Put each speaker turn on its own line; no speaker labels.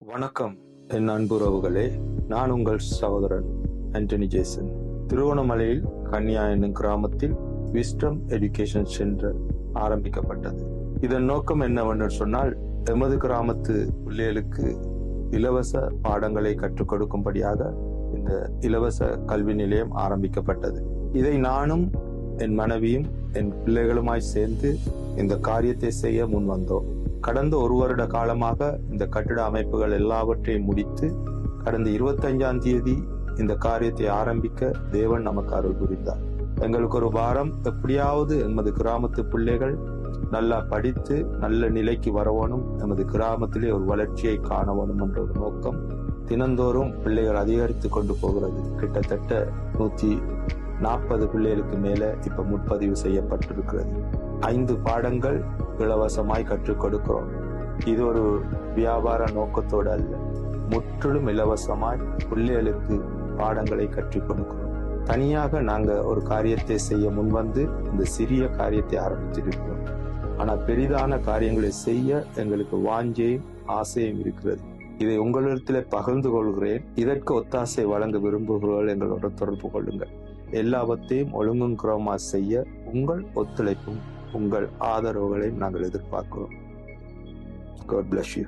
வணக்கம் என் அன்புறவுகளே, நான் உங்கள் சகோதரன் ஆண்டனி ஜேசன். திருவோணமலையில் கன்னியா என்னும் கிராமத்தில் விஸ்டம் எஜுகேஷன் சென்டர் ஆரம்பிக்கப்பட்டது. இதன் நோக்கம் என்னவென்று சொன்னால், எமது கிராமத்து பிள்ளைகளுக்கு இலவச பாடங்களை கற்றுக் கொடுக்கும்படியாக இந்த இலவச கல்வி நிலையம் ஆரம்பிக்கப்பட்டது. இதை நானும் என் மனைவியும் என் பிள்ளைகளுமாய் சேர்ந்து இந்த காரியத்தை செய்ய முன் வந்தோம். கடந்த ஒரு வருட காலமாக இந்த கட்டிட அமைப்புகள் எல்லாவற்றையும் முடித்து கடந்த 25ஆம் தேதி இந்த காரியத்தை ஆரம்பிக்க தேவன் நமக்கு அருள் புரிந்தார். எங்களுக்கு ஒரு வாரம் எப்படியாவது எமது கிராமத்து பிள்ளைகள் நல்லா படித்து நல்ல நிலைக்கு வரவணும், எமது கிராமத்திலே ஒரு வளர்ச்சியை காணவணும் என்ற ஒரு நோக்கம். தினந்தோறும் பிள்ளைகள் அதிகரித்து கொண்டு போகிறது. கிட்டத்தட்ட 140 பிள்ளைகளுக்கு மேல இப்ப முன்பதிவு செய்யப்பட்டிருக்கிறது. 5 பாடங்கள் இலவசமாய் கற்றுக் கொடுக்கிறோம். இது ஒரு வியாபார நோக்கத்தோடு அல்ல, முற்றிலும் இலவசமாய் பிள்ளைகளுக்கு பாடங்களை கற்றுக் கொடுக்கிறோம். தனியாக நாங்க ஒரு காரியத்தை செய்ய முன்வந்து இந்த சிறிய காரியத்தை ஆரம்பித்திருக்கிறோம். ஆனா பெரிதான காரியங்களை செய்ய எங்களுக்கு வாஞ்சையும் ஆசையும் இருக்கிறது. இதை உங்களிடத்தில் பகிர்ந்து கொள்கிறேன். இதற்கு ஒத்தாசை வழங்க விரும்புகிறவர்கள் எங்களோட தொடர்பு கொள்ளுங்கள். எல்லாவற்றையும் ஒழுங்குங்கிறமா செய்ய உங்கள் ஒத்துழைப்பும் உங்கள் ஆதரவுகளையும் நாங்கள் எதிர்பார்க்கிறோம். God bless you.